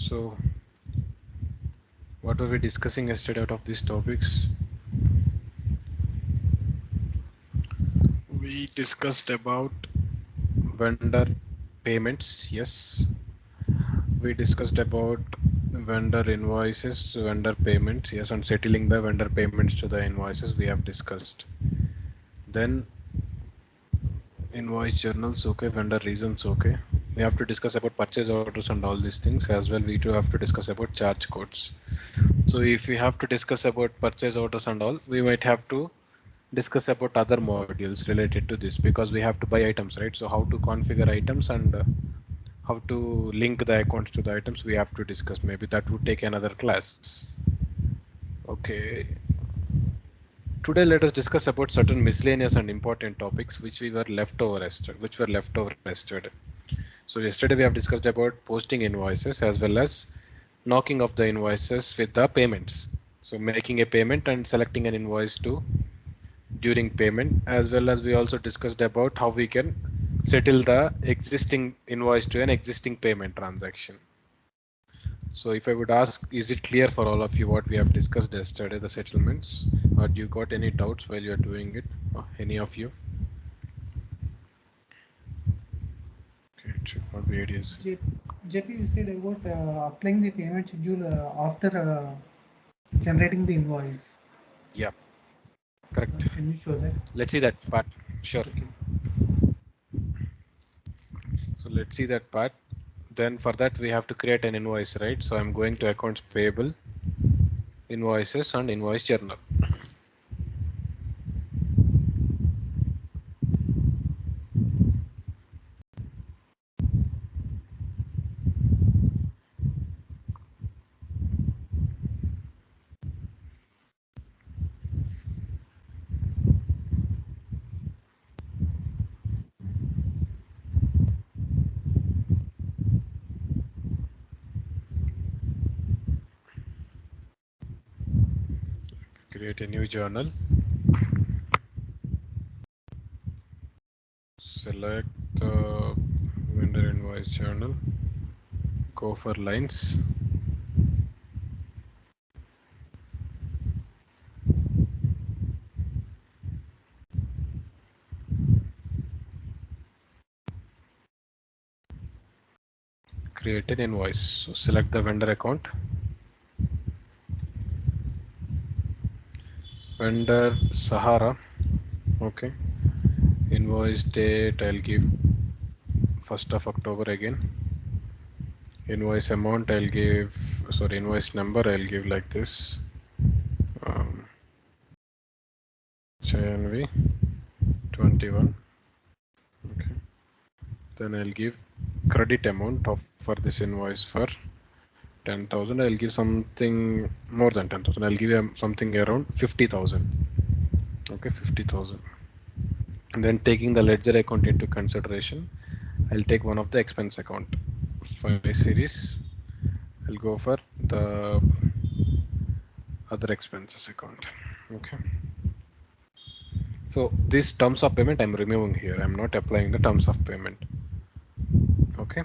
So what were we discussing yesterday out of these topics? We discussed about vendor payments. Yes. We discussed about vendor invoices, vendor payments. Yes, and settling the vendor payments to the invoices we have discussed. Then invoice journals, okay, vendor reasons, okay. We have to discuss about purchase orders and all these things as well. We do have to discuss about charge codes. So if we have to discuss about purchase orders and all, we might have to discuss about other modules related to this because we have to buy items, right? So how to configure items and how to link the accounts to the items we have to discuss. Maybe that would take another class. Okay. Today let us discuss about certain miscellaneous and important topics which we were left over yesterday. So yesterday we have discussed about posting invoices as well as knocking off the invoices with the payments. So making a payment and selecting an invoice to during payment, as well as we also discussed about how we can settle the existing invoice to an existing payment transaction. So if I would ask, is it clear for all of you what we have discussed yesterday, the settlements, or do you got any doubts while you're doing it? Any of you? Okay, it should not be ideas. JP, you said about applying the payment schedule after generating the invoice. Yeah, correct. Can you show that? Let's see that part. Sure. Okay. So let's see that part. Then for that we have to create an invoice, right? So I'm going to accounts payable, invoices and invoice journal. Create a new journal. Select the vendor invoice journal. Go for lines. Create an invoice. So select the vendor account. Vendor Sahara. Okay. Invoice date I'll give 1st of October again. Invoice amount I'll give, sorry, invoice number I'll give like this. JNV 21. Okay. Then I'll give credit amount of for this invoice for 10,000. I'll give something more than 10,000. I'll give something around 50,000. Okay, 50,000. And then taking the ledger account into consideration, I'll take one of the expense account. 5 series. I'll go for the other expenses account. Okay. So this terms of payment I'm removing here. I'm not applying the terms of payment. Okay.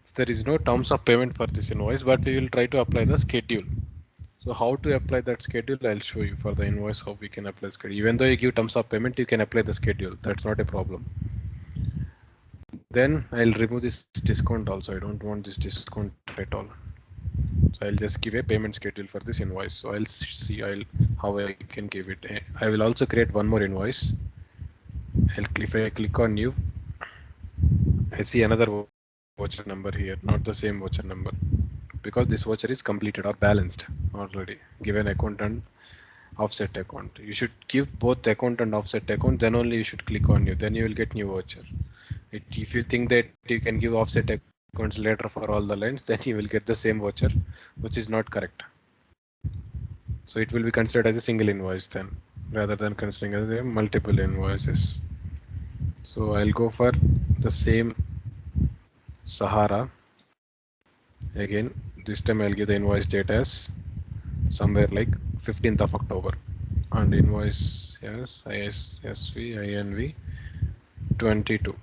So there is no terms of payment for this invoice, but we will try to apply the schedule. So how to apply that schedule, I'll show you for the invoice how we can apply schedule. Even though you give terms of payment, you can apply the schedule. That's not a problem. Then I'll remove this discount also. I don't want this discount at all. So I'll just give a payment schedule for this invoice. So I'll see how I can give it. I will also create one more invoice. If I click on new, I see another voucher number here, not the same voucher number, because this voucher is completed or balanced already. Given account and offset account. You should give both account and offset account, then only you should click on new. Then you will get new voucher. If you think that you can give offset accounts later for all the lines, then you will get the same voucher, which is not correct. So it will be considered as a single invoice then, rather than considering as a multiple invoices. So I'll go for the same Sahara. Again, this time I'll give the invoice date as somewhere like 15th of October. And invoice, yes, ISSV INV 22.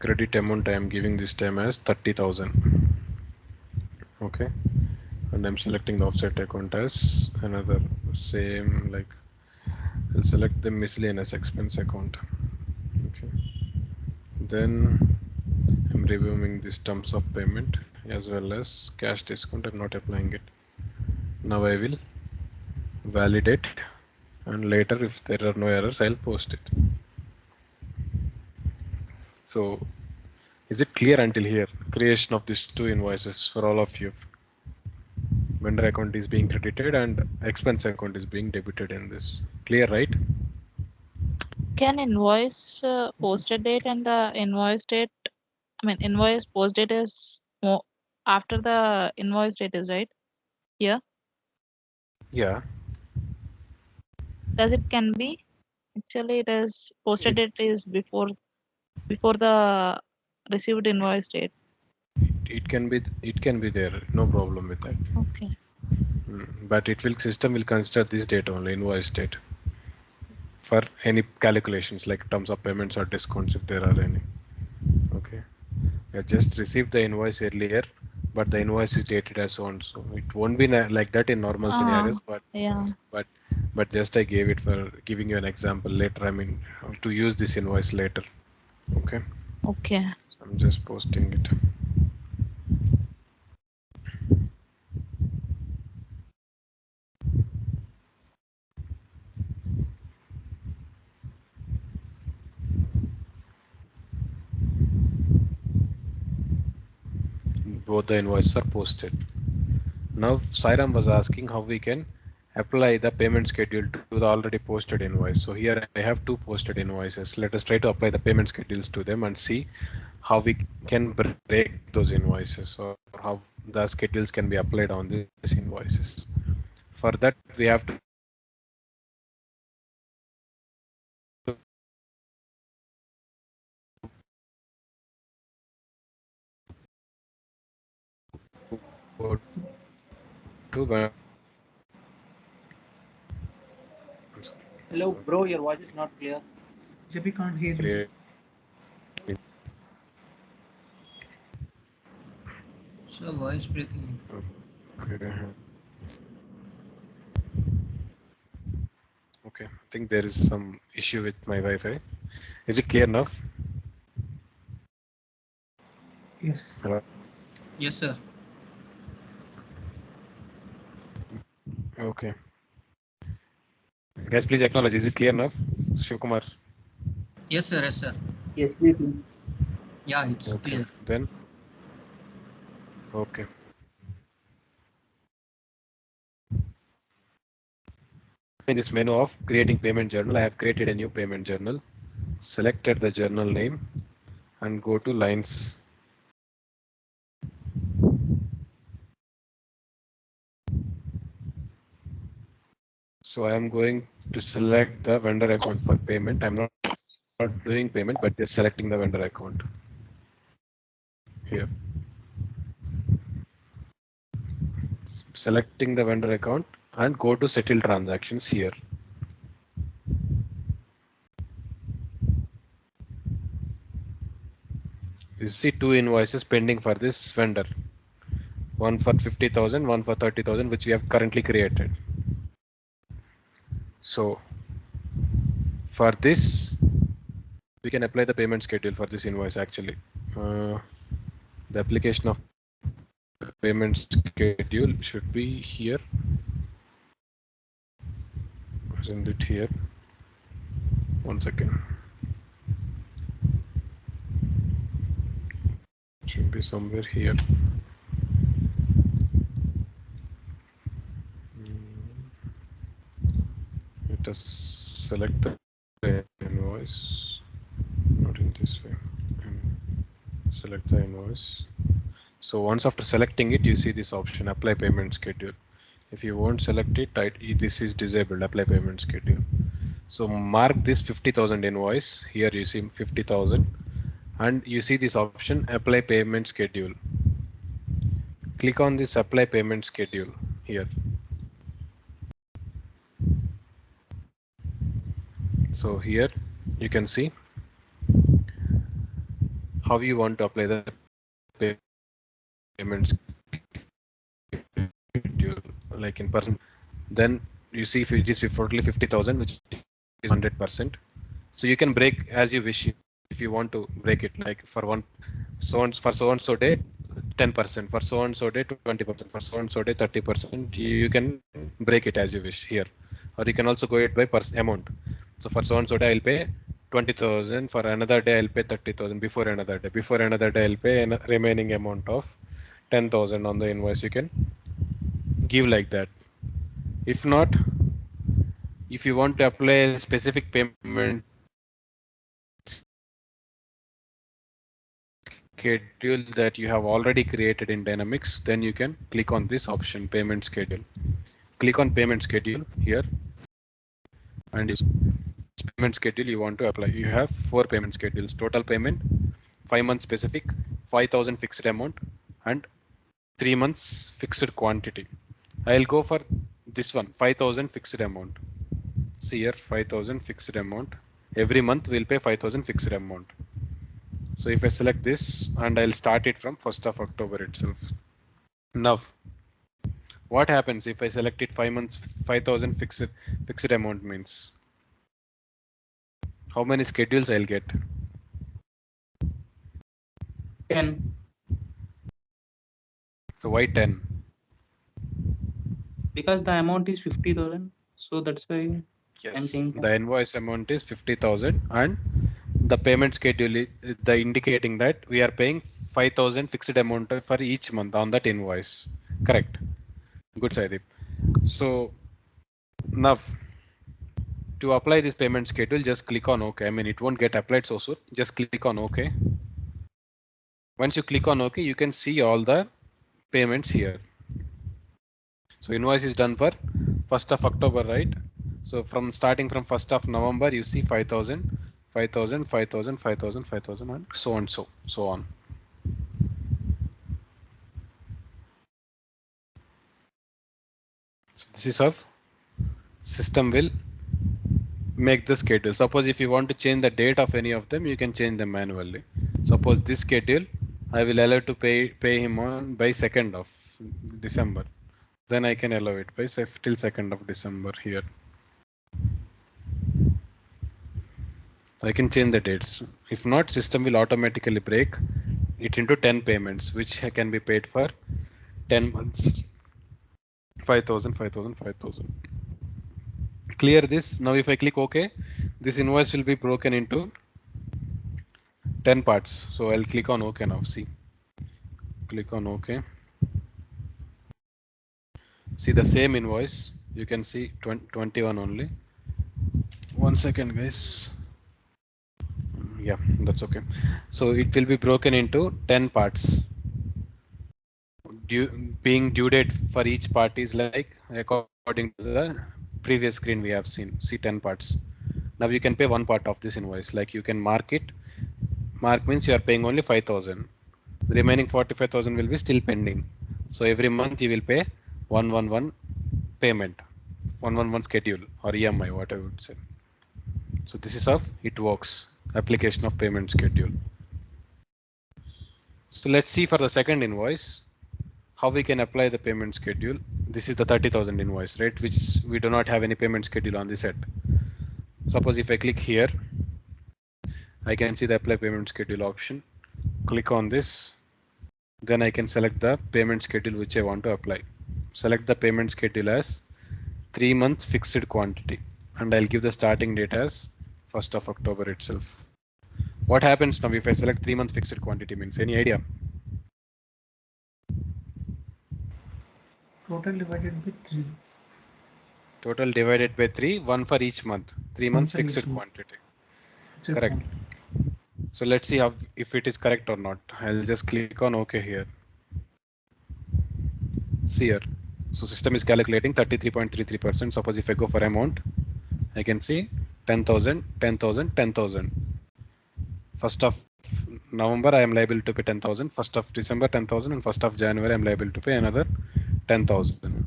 credit amount I am giving this time as 30,000. Okay, and I'm selecting the offset account as another same, like I'll select the miscellaneous expense account. Okay, then I'm removing this terms of payment as well as cash discount. I'm not applying it. Now I will validate, and later if there are no errors I'll post it. So is it clear until here? Creation of these two invoices for all of you. Vendor account is being credited and expense account is being debited in this. Clear, right? Can invoice Yes, sir. posted date and the invoice date, I mean, invoice post date is more after the invoice date is right here. Yeah. Does it can be? Actually, it is posted It, date is before the received invoice date. it can be there. No problem with that. Okay. But it will system will consider this date only, invoice date, for any calculations like terms of payments or discounts if there are any. Okay. I just received the invoice earlier, but the invoice is dated as on, so it won't be like that in normal Ah, scenarios. But yeah. but but just I gave it for giving you an example later. I mean, to use this invoice later. Okay. Okay. So I'm just posting it. Both the invoices are posted. Now Sairam was asking how we can apply the payment schedule to the already posted invoice. So here I have two posted invoices. Let us try to apply the payment schedules to them and see how we can break those invoices or how the schedules can be applied on these invoices. For that we have to go to vendor Hello, bro. Your voice is not clear. JP can't hear you. create. So voice breaking. Okay. Okay, I think there is some issue with my Wi-Fi. Is it clear enough? Yes. Hello? Yes, sir. Okay. Guys, please acknowledge. Is it clear enough? Shivkumar. Yes, sir. Yes, sir. Yes, please. Yeah, it's Okay. clear. Then, okay. In this menu of creating payment journal, I have created a new payment journal, selected the journal name and go to lines. So I am going to select the vendor account for payment. I'm not doing payment, but just selecting the vendor account here. Selecting the vendor account and go to settle transactions here. You see two invoices pending for this vendor. One for 50,000, one for 30,000, which we have currently created. So for this, we can apply the payment schedule for this invoice actually. The application of payment schedule should be here. Isn't it here? One second. It should be somewhere here. Let us select the invoice, not in this way. Select the invoice. So once after selecting it, you see this option, apply payment schedule. If you won't select it, this is disabled, apply payment schedule. So mark this 50,000 invoice. Here you see 50,000 and you see this option, apply payment schedule. Click on this apply payment schedule here. So here you can see how you want to apply the payments schedule, like in person. Then you see if it is totally 50,000, which is 100%. So you can break as you wish if you want to break it, like for one for so and so day 10%, for so and so day 20%, for so and so day 30%. You can break it as you wish here, or you can also go it by amount. So for so and so day I'll pay 20,000, for another day I'll pay 30,000, before another day I'll pay a remaining amount of 10,000 on the invoice. You can give like that. If not, if you want to apply a specific payment schedule that you have already created in Dynamics, then you can click on this option, payment schedule. Click on payment schedule here, and its payment schedule you want to apply. You have 4 payment schedules: total payment, 5 months specific, 5,000 fixed amount, and 3 months fixed quantity. I'll go for this one, 5,000 fixed amount. See here, 5,000 fixed amount. Every month we'll pay 5,000 fixed amount. So if I select this, and I'll start it from 1st of October itself. Now, what happens if I select it 5 months, 5,000 fixed amount means how many schedules I'll get? 10. So why 10? Because the amount is 50,000. So that's why I'm Yes, saying the 10. invoice amount is 50,000, and the payment schedule is the indicating that we are paying 5,000 fixed amount for each month on that invoice. Correct. Good, Saidip. So now to apply this payment schedule, just click on OK. I mean, it won't get applied so soon. Just click on OK. Once you click on OK, you can see all the payments here. So invoice is done for 1st of October, right? So from starting from 1st of November, you see 5,000, 5,000, 5,000, 5,000, 5,000, and so on. So this is how system will make the schedule. Suppose if you want to change the date of any of them, you can change them manually. Suppose this schedule, I will allow to pay him on by 2nd of December. Then I can allow it by say till 2nd of December here. I can change the dates. If not, system will automatically break it into 10 payments, which can be paid for 10 months. 5,000, 5,000, 5,000. Clear this. Now if I click OK, this invoice will be broken into 10 parts. So I'll click on OK now. See, click on OK. See the same invoice. You can see 21 only. 1 second, guys. Yeah, that's okay. So it will be broken into 10 parts. Being due date for each part is like according to the previous screen we have seen. See 10 parts. Now you can pay one part of this invoice. Like you can mark it. Mark means you are paying only 5,000. The remaining 45,000 will be still pending. So every month you will pay 111 payment, 111 schedule or EMI, what I would say. So this is how it works. Application of payment schedule. So let's see for the second invoice how we can apply the payment schedule. This is the 30,000 invoice, right? Which we do not have any payment schedule on the set. Suppose if I click here, I can see the apply payment schedule option. Click on this. Then I can select the payment schedule which I want to apply. Select the payment schedule as 3 months fixed quantity, and I'll give the starting date as 1st of October itself. What happens now if I select 3 months fixed quantity means? Any idea? Total divided by 3. Total divided by 3, 1 for each month. 3 One months for each fixed month. quantity. Fixed Correct. quantity. So let's see how if it is correct or not. I'll just click on OK here. See here. So system is calculating 33.33%. Suppose if I go for amount, I can see 10,000, 10,000, 10,000. 1st of November I am liable to pay 10,000. 1st of December 10,000, and 1st of January I am liable to pay another 10,000.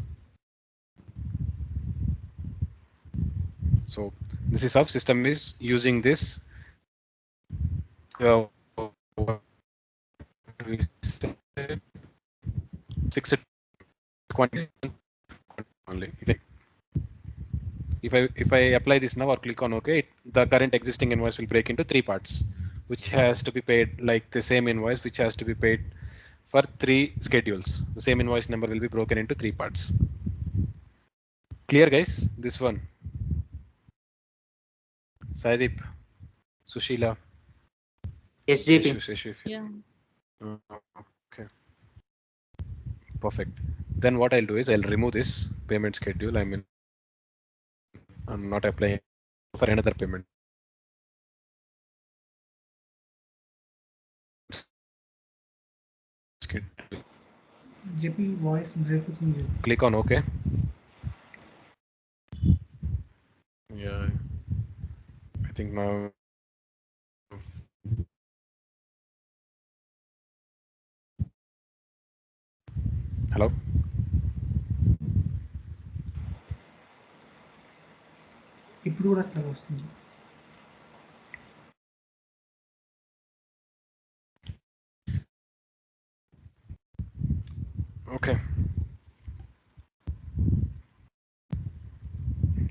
So this is how system is using this we say fixed quantity only. If I apply this now or click on OK, the current existing invoice will break into three parts, which has to be paid like the same invoice, which has to be paid for three schedules. The same invoice number will be broken into three parts. Clear, guys? This one. Saidip, Sushila. Yes, JP. Yeah. Okay. Perfect. Then what I'll do is I'll remove this payment schedule. I mean, I'm not applying for another payment schedule. JP voice break అవుతుంది. Click on OK. Yeah, I think now. Hello. ఇప్పుడు కూడా అట్లా వస్తుంది. Okay.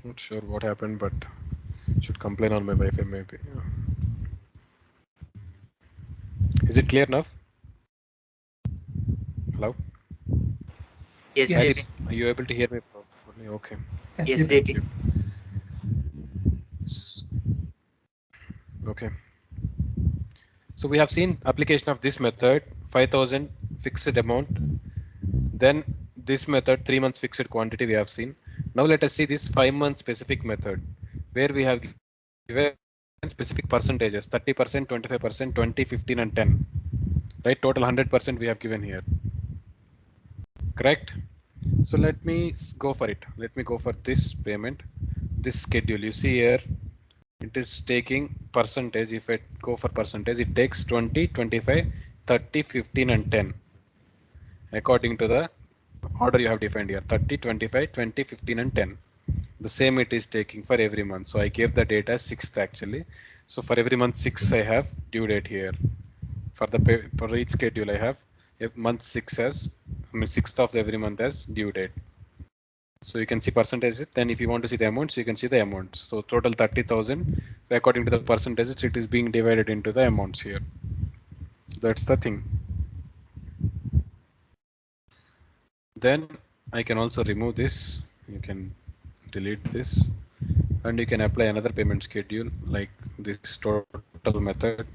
Not sure what happened, but should complain on my Wi-Fi maybe. Is it clear enough? Hello. Yes, Yes. JP. Are you able to hear me properly? Okay. Yes, JP. JP. Okay. So we have seen application of this method, 5,000 fixed amount. Then this method, 3 months fixed quantity we have seen. Now let us see this 5-month specific method, where we have given specific percentages, 30%, 25%, 20, 15 and 10. Right, total 100% we have given here. Correct? So let me go for it. Let me go for this payment, this schedule. You see here, it is taking percentage. If I go for percentage, it takes 20, 25, 30, 15 and 10 according to the order you have defined here, 30, 25, 20, 15 and 10. The same it is taking for every month. So I gave the data 6th actually. So for every month 6 I have due date here. For each schedule I have month 6 as, I mean 6th of every month as due date. So you can see percentages. Then if you want to see the amounts, you can see the amounts. So total 30,000. So according to the percentages, it is being divided into the amounts here. That's the thing. Then I can also remove this. You can delete this, and you can apply another payment schedule like this total method.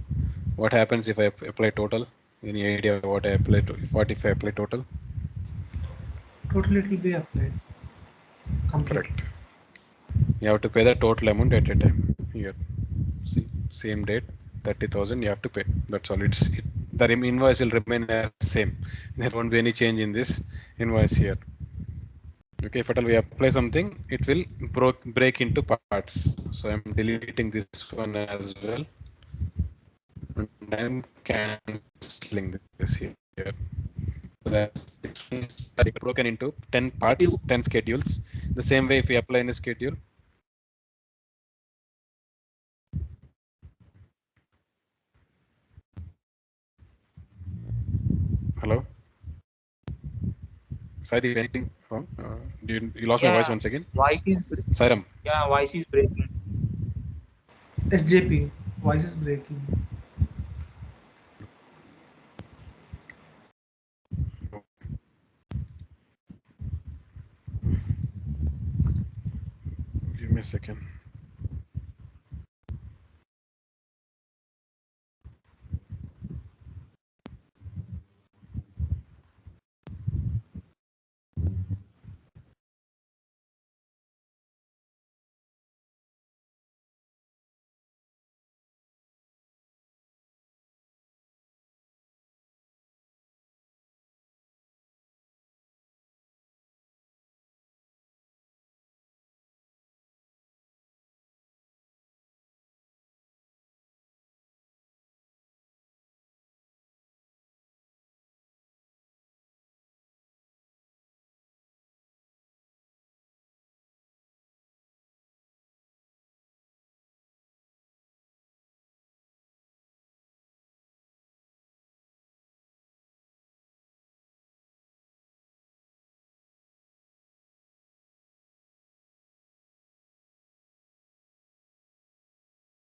What happens if I apply total? Any idea what I apply to? What if I apply total? Total it will be applied. Complete. Correct. You have to pay the total amount at a time. Here, see, same date, 30,000. You have to pay. That's all. The invoice will remain as same. There won't be any change in this invoice here. Okay, if at all we apply something, it will break into parts. So I'm deleting this one as well, and I'm canceling this here. So this one is broken into 10 parts, 10 schedules. The same way if we apply in a schedule. Hello? Saidi, anything wrong? You lost my voice once again? Voice is Sairam. Yeah, voice is breaking. SJP voice is breaking. Give me a second.